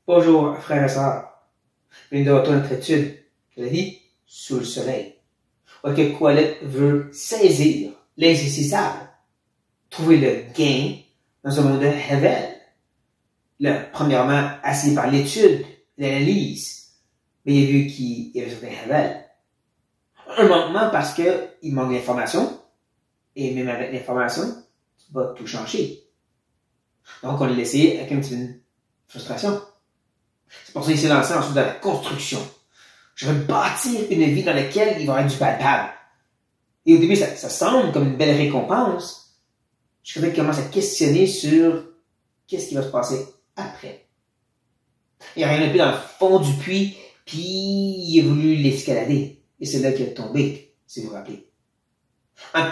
Bonjour, frères et sœurs. Bienvenue de retour à notre étude de la vie sous le soleil. Que Colette veut saisir l'insaisissable, trouver le gain dans un monde de révèle. Premièrement, assis par l'étude, l'analyse, mais il a vu qu'il y avait certains révèles. Un manquement parce qu'il manque d'information, et même avec l'information, tu vas tout changer. Donc, on l'a laissé avec une petite frustration. C'est pour ça qu'il s'est lancé ensuite dans la construction. Je veux bâtir une vie dans laquelle il va y avoir du palpable. Et au début, ça semble comme une belle récompense. Je voudrais qu'il commence à questionner sur qu'est-ce qui va se passer après. Il a rien plus dans le fond du puits, puis il a voulu l'escalader. Et c'est là qu'il est tombé, si vous vous rappelez. En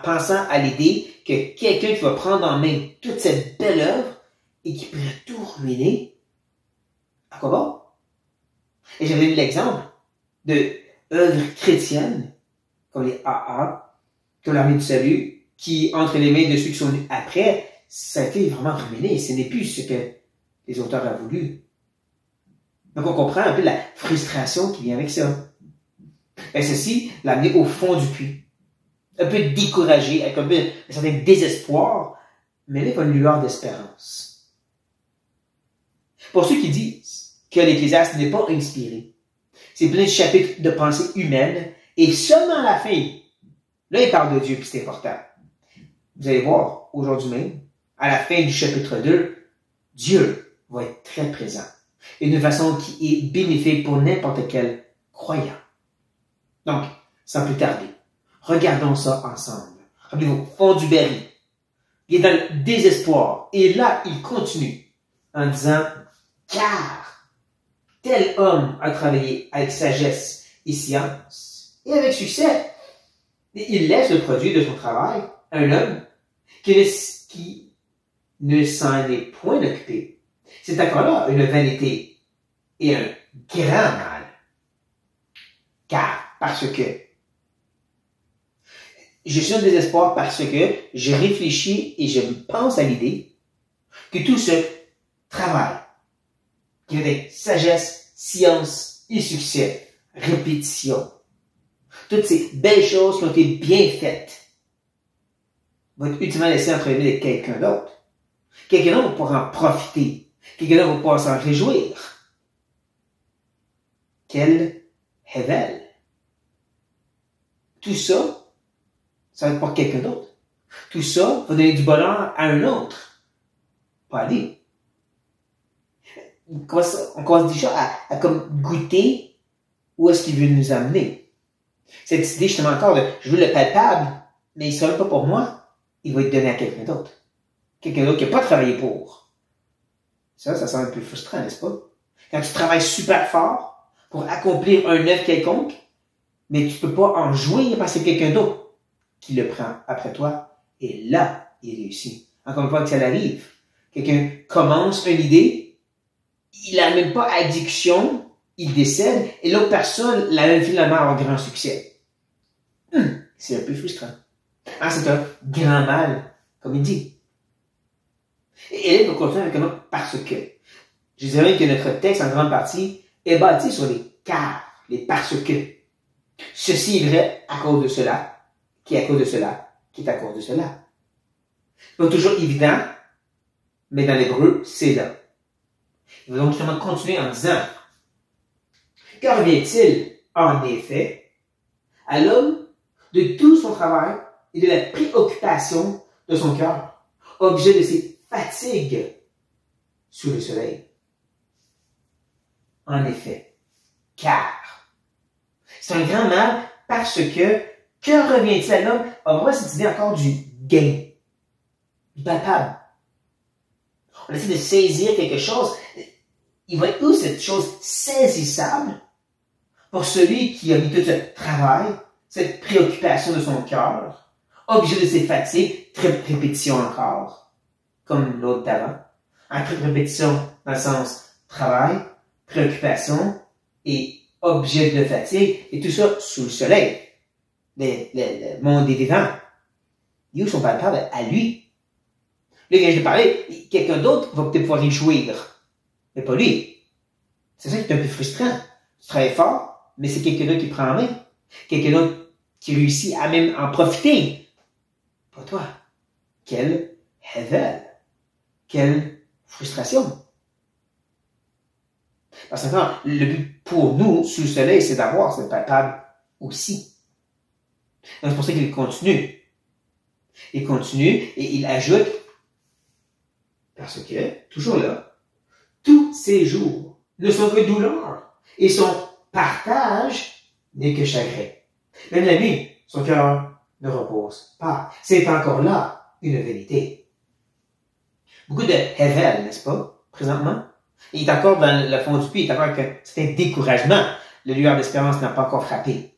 pensant à l'idée que quelqu'un qui va prendre en main toute cette belle œuvre et qui pourrait tout ruiner, à quoi bon? Et j'avais vu l'exemple de œuvres chrétiennes, comme les AA, comme l'Armée du Salut, qui, entre les mains de ceux qui sont venus après, ça a été vraiment ruiné. Ce n'est plus ce que les auteurs ont voulu. Donc on comprend un peu la frustration qui vient avec ça. Et ceci l'a amené au fond du puits. Un peu découragé, avec un certain désespoir, mais avec une lueur d'espérance. Pour ceux qui disent que l'Ecclésiaste n'est pas inspiré, c'est plein de chapitres de pensée humaine, et seulement à la fin, là il parle de Dieu, puis c'est important. Vous allez voir, aujourd'hui même, à la fin du chapitre 2, Dieu va être très présent, et d'une façon qui est bénéfique pour n'importe quel croyant. Donc, sans plus tarder, regardons ça ensemble. Rappelez-vous, fond du baril. Il est dans le désespoir, et là, il continue en disant « Car tel homme a travaillé avec sagesse et science, et avec succès. Et il laisse le produit de son travail à un homme qui ne s'en est point occupé. C'est encore là une vanité et un grand mal. Parce que je suis en désespoir parce que je réfléchis et je pense à l'idée que tout ce travail qui veut dire sagesse, science et succès, répétition, toutes ces belles choses qui ont été bien faites, vont être utilement laissées entre les mains de quelqu'un d'autre. Quelqu'un d'autre va pouvoir en profiter. Quelqu'un d'autre va pouvoir s'en réjouir. Quel révèle. Tout ça, ça va être pour quelqu'un d'autre. Tout ça va donner du bonheur à un autre. Pas à lui. On commence déjà à comme goûter où est-ce qu'il veut nous amener. Cette idée justement encore de je veux le palpable, mais il ne sera pas pour moi, il va être donné à quelqu'un d'autre. Quelqu'un d'autre qui n'a pas travaillé pour. Ça semble un peu frustrant, n'est-ce pas? Quand tu travailles super fort pour accomplir un œuvre quelconque, mais tu ne peux pas en jouir parce que c'est quelqu'un d'autre qui le prend après toi, et là, il réussit. Encore une fois que ça arrive. Quelqu'un commence une idée, il n'a même pas à exécution, il décède, et l'autre personne l'a même finalement en grand succès. C'est un peu frustrant. C'est un grand mal, comme il dit. Et là, on continue avec un autre parce que. Je dirais que notre texte, en grande partie, est bâti sur les car, les parce que. Ceci est vrai à cause de cela, qui est à cause de cela, qui est à cause de cela. Pas toujours évident, mais dans l'hébreu, c'est là. Il va donc justement continuer en disant « Que revient-il, en effet, à l'homme de tout son travail et de la préoccupation de son cœur, objet de ses fatigues sous le soleil? » En effet, car. C'est un grand mal parce que revient-il à l'homme? On va voir cette idée encore du gain, du palpable. On essaie de saisir quelque chose. Il va être où cette chose saisissable pour celui qui a mis tout ce travail, cette préoccupation de son cœur, objet de ses fatigues, répétition encore, comme l'autre d'avant. En répétition dans le sens travail, préoccupation et objet de fatigue, et tout ça sous le soleil. le monde des vivants. Ils sont palpables à lui. Là, quand je vais parler, quelqu'un d'autre va peut-être pouvoir y jouir, mais pas lui. C'est ça qui est un peu frustrant. Tu travailles fort, mais c'est quelqu'un d'autre qui prend en main. Quelqu'un d'autre qui réussit à même en profiter. Pas toi. Quelle hevel. Quelle frustration. Parce que le but pour nous, sous le soleil, c'est d'avoir ce palpable aussi. Donc, c'est pour ça qu'il continue. Il continue et il ajoute, parce que, toujours là, tous ces jours ne sont que douleur et son partage n'est que chagrin. Même la nuit, son cœur ne repose pas. C'est encore là une vérité. Beaucoup de hevel, n'est-ce pas, présentement? Il est encore dans le fond du puits, il est encore avec un découragement. Le lueur d'espérance n'a pas encore frappé.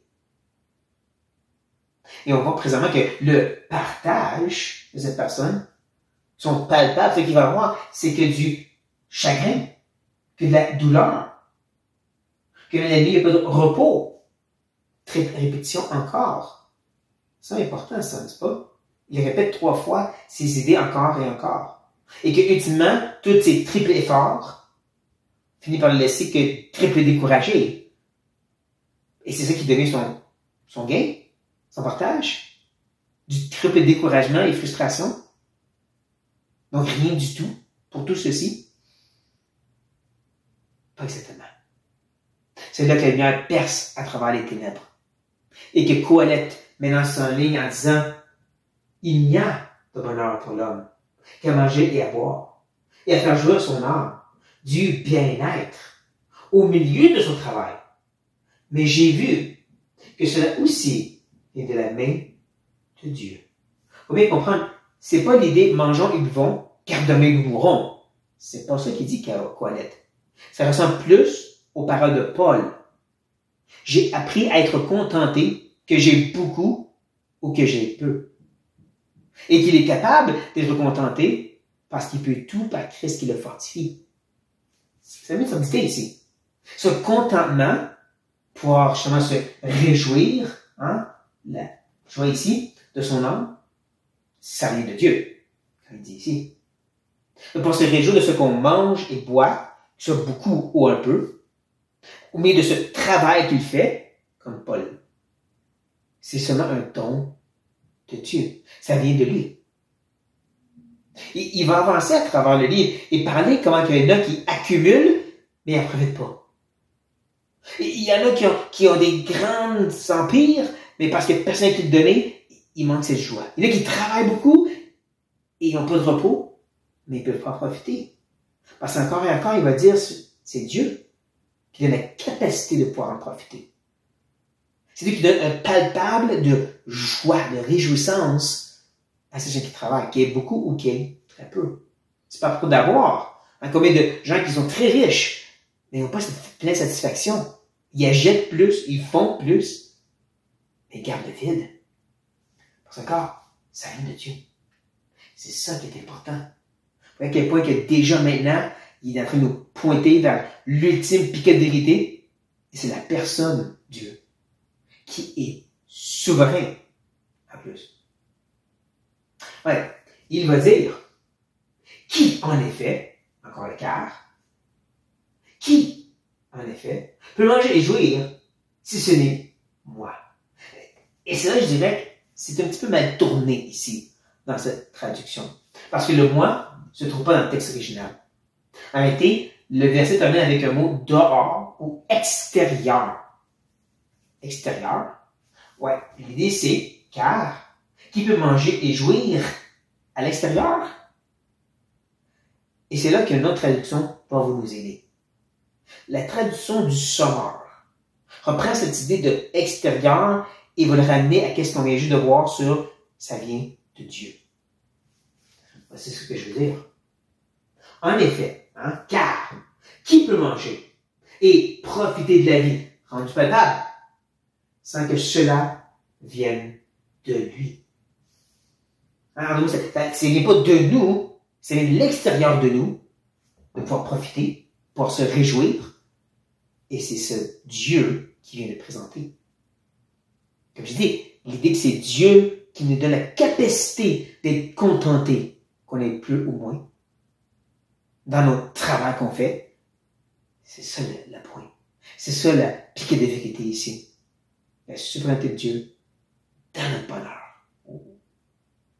Et on voit présentement que le partage de cette personne, son palpable, ce qu'il va avoir, c'est que du chagrin, que de la douleur, que la nuit, il n'y a pas de repos. Répétition encore. C'est important, ça, n'est-ce pas? Il répète 3 fois ses idées encore et encore. Et que, ultimement, tous ces triples efforts finit par le laisser que triple découragé. Et c'est ça qui devient son gain, son partage. Du triple découragement et frustration. Donc rien du tout pour tout ceci. Pas exactement. C'est là que la lumière perce à travers les ténèbres. Et que Qoheleth maintenant s'enligne en disant, il n'y a de bonheur pour l'homme qu'à manger et à boire, et à faire jouir son âme du bien-être au milieu de son travail. Mais j'ai vu que cela aussi est de la main de Dieu. Faut bien comprendre, c'est pas l'idée mangeons et buvons, car demain nous mourrons. C'est pas ça qu'il dit Qoheleth. Ça ressemble plus aux paroles de Paul. J'ai appris à être contenté que j'ai beaucoup ou que j'ai peu. Et qu'il est capable d'être contenté parce qu'il peut tout par Christ qui le fortifie. C'est une idée ici. Ce contentement, pouvoir justement se réjouir, la joie ici, de son âme, ça vient de Dieu, comme il dit ici. Pour se réjouir de ce qu'on mange et boit, que ce soit beaucoup ou un peu, ou bien de ce travail qu'il fait, comme Paul. C'est seulement un don de Dieu. Ça vient de lui. Il va avancer à travers le livre et parler comment il y en a qui accumulent, mais n'en profitent pas. Il y en a qui ont des grands empires, mais parce que personne qui le donnait, il manque cette joie. Il y en a qui travaillent beaucoup et ils n'ont pas de repos, mais ils ne peuvent pas en profiter. Parce qu'encore et encore, il va dire, c'est Dieu qui donne la capacité de pouvoir en profiter. C'est Dieu qui donne un palpable de joie, de réjouissance à ces gens qui travaillent, qui aient beaucoup ou qui aient très peu. C'est pas pour d'avoir. Combien de gens qui sont très riches, mais ils n'ont pas cette pleine satisfaction. Ils achètent plus, ils font plus, mais ils gardent le vide. Parce qu'encore, ça vient de Dieu. C'est ça qui est important. Vous voyez à quel point que déjà maintenant, il est en train de nous pointer vers l'ultime piquet de vérité, et c'est la personne Dieu qui est souverain en plus. Ouais, il va dire, qui en effet, encore le quart, qui en effet peut manger et jouir si ce n'est moi. Et c'est là que je dirais que c'est un petit peu mal tourné ici, dans cette traduction. Parce que le moi ne se trouve pas dans le texte original. En réalité, le verset termine avec un mot dehors ou extérieur. Extérieur. Ouais, l'idée c'est, car, qui peut manger et jouir à l'extérieur? Et c'est là qu'une autre traduction va vous aider. La traduction du Sommeur reprend cette idée de extérieur et va le ramener à ce qu'on vient juste de voir sur ça vient de Dieu. C'est ce que je veux dire. En effet, car qui peut manger et profiter de la vie rendue palpable sans que cela vienne de lui? Alors, ce n'est pas de nous, c'est de l'extérieur de nous de pouvoir profiter, pouvoir se réjouir, et c'est ce Dieu qui vient de présenter. Comme je dis, l'idée que c'est Dieu qui nous donne la capacité d'être contenté, qu'on ait plus ou moins, dans notre travail qu'on fait. C'est ça le point. C'est ça la piquée de vérité ici. La souveraineté de Dieu dans notre bonheur.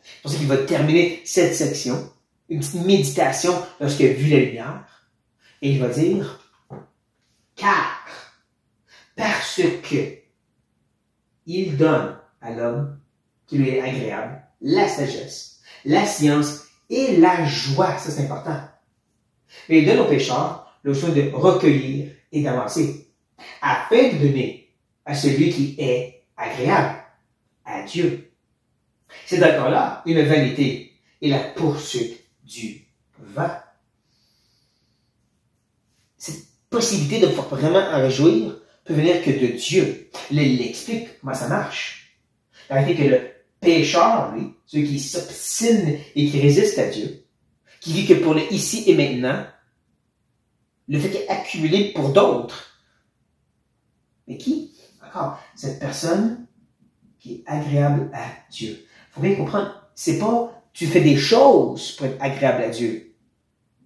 C'est pour ça qu'il va terminer cette section, une petite méditation lorsqu'il a vu la lumière. Et il va dire, car, parce que il donne à l'homme qui lui est agréable la sagesse, la science et la joie. Ça, c'est important. Mais il donne aux pécheurs le soin de recueillir et d'avancer, afin de donner à celui qui est agréable, à Dieu. C'est encore là une vanité et la poursuite du vent. Cette possibilité de pouvoir vraiment en réjouir peut venir que de Dieu. Il explique comment ça marche. La réalité que le pécheur, lui, celui qui s'obstine et qui résiste à Dieu, qui vit que pour le ici et maintenant, le fait qu'il est accumulé pour d'autres. Mais qui? Encore, cette personne qui est agréable à Dieu. Il faut bien comprendre, c'est pas tu fais des choses pour être agréable à Dieu.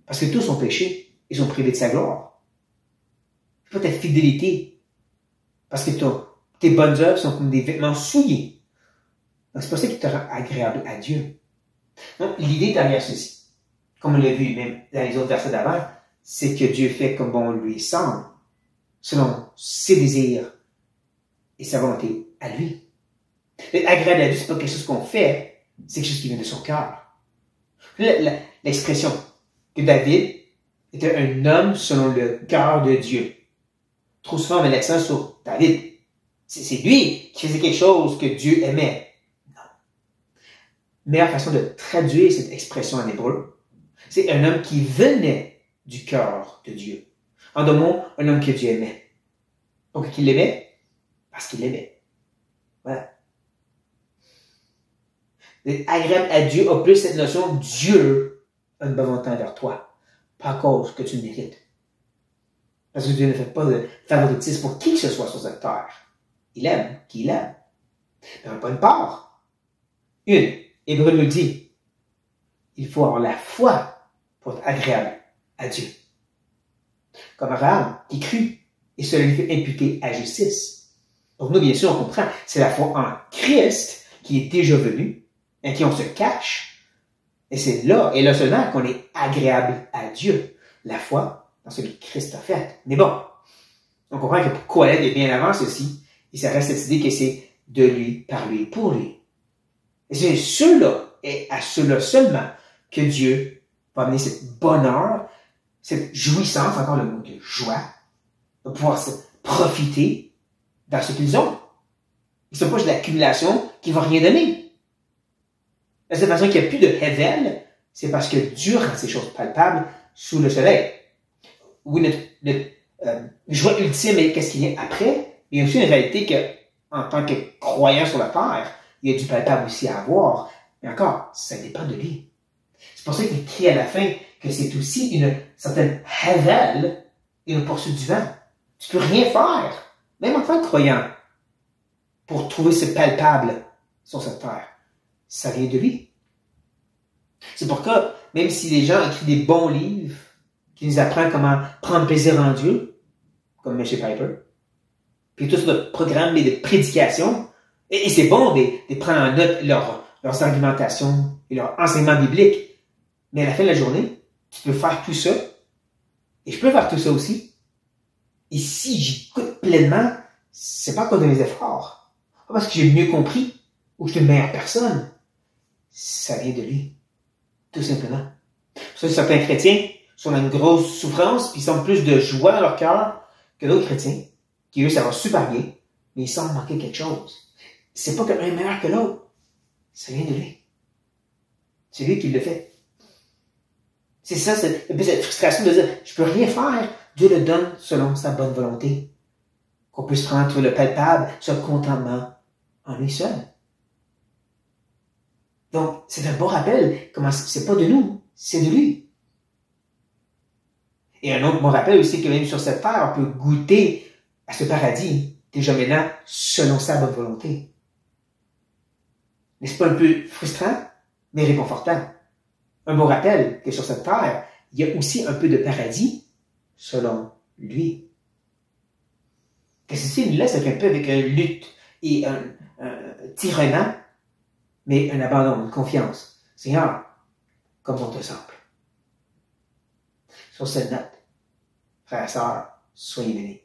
Parce que tous sont péchés et sont privés de sa gloire. C'est pas ta fidélité. Parce que tes bonnes œuvres sont comme des vêtements souillés. Donc c'est pas ça qui te rend agréable à Dieu. Donc l'idée derrière ceci, comme on l'a vu même dans les autres versets d'avant, c'est que Dieu fait comme bon lui semble, selon ses désirs et sa volonté à lui. Être agréable à Dieu, c'est pas quelque chose qu'on fait, c'est quelque chose qui vient de son cœur. L'expression que David était un homme selon le cœur de Dieu. Trop souvent, on met l'accent sur David. C'est lui qui faisait quelque chose que Dieu aimait. Non. Meilleure façon de traduire cette expression en hébreu, c'est un homme qui venait du cœur de Dieu. En d'autres mots, un homme que Dieu aimait. Pourquoi qu'il l'aimait? Parce qu'il l'aimait. Voilà. D'être agréable à Dieu a plus cette notion Dieu a une bonne volonté envers toi, pas à cause que tu le mérites. Parce que Dieu ne fait pas de favoritisme pour qui que ce soit sur cette terre. Il aime qui il aime. Mais on n'a pas une part. Une, Hébreu nous dit, il faut avoir la foi pour être agréable à Dieu. Comme Abraham, qui crut, et cela lui fait imputer à justice. Donc nous, bien sûr, on comprend, c'est la foi en Christ qui est déjà venu, et qui on se cache. Et c'est là, et là seulement, qu'on est agréable à Dieu. La foi dans ce que Christ a fait. Mais bon, on comprend que pour Coëlette est bien avant ceci, et ça reste cette idée que c'est de lui, par lui, pour lui. Et c'est ceux-là, et à ceux-là seulement, que Dieu va amener cette bonheur, cette jouissance, encore le mot de joie, de pouvoir se profiter dans ce qu'ils ont. Ils ne sont pas juste l'accumulation qui ne va rien donner. De cette façon qu'il n'y a plus de Hevel, c'est parce que Dieu rend ces choses palpables sous le soleil. Oui, notre joie ultime est qu'est-ce qui vient après, mais il y a aussi une réalité que, en tant que croyant sur la terre, il y a du palpable aussi à avoir. Mais encore, ça dépend de lui. C'est pour ça qu'il écrit à la fin que c'est aussi une certaine Hevel et une poursuite du vent. Tu peux rien faire, même en tant que croyant, pour trouver ce palpable sur cette terre. Ça vient de lui. C'est pourquoi, même si les gens écrivent des bons livres qui nous apprennent comment prendre plaisir en Dieu, comme M. Piper, puis tout ce programme de prédication, et c'est bon de prendre en note leurs argumentations et leurs enseignements bibliques, mais à la fin de la journée, tu peux faire tout ça, et je peux faire tout ça aussi, et si j'écoute pleinement, c'est pas à cause de mes efforts, pas parce que j'ai mieux compris, ou que je suis une meilleure personne, ça vient de lui, tout simplement. Pour ça, certains chrétiens sont dans une grosse souffrance, puis ils semblent plus de joie dans leur cœur que d'autres chrétiens, qui eux, ça va super bien, mais ils semblent manquer quelque chose. C'est pas qu'un est meilleur que l'autre, ça vient de lui. C'est lui qui le fait. C'est ça, cette frustration de dire, je peux rien faire, Dieu le donne selon sa bonne volonté. Qu'on puisse prendre le palpable, ce contentement en lui seul. Donc, c'est un bon rappel, comment c'est pas de nous, c'est de lui. Et un autre bon rappel aussi que même sur cette terre, on peut goûter à ce paradis, déjà maintenant, selon sa bonne volonté. N'est-ce pas un peu frustrant, mais réconfortant? Un bon rappel que sur cette terre, il y a aussi un peu de paradis, selon lui. Que ceci nous laisse un peu avec une lutte et un tiraillement, mais un abandon, une confiance. Seigneur, comme on te semble. Sur cette note, frères et sœurs, soyez bénis.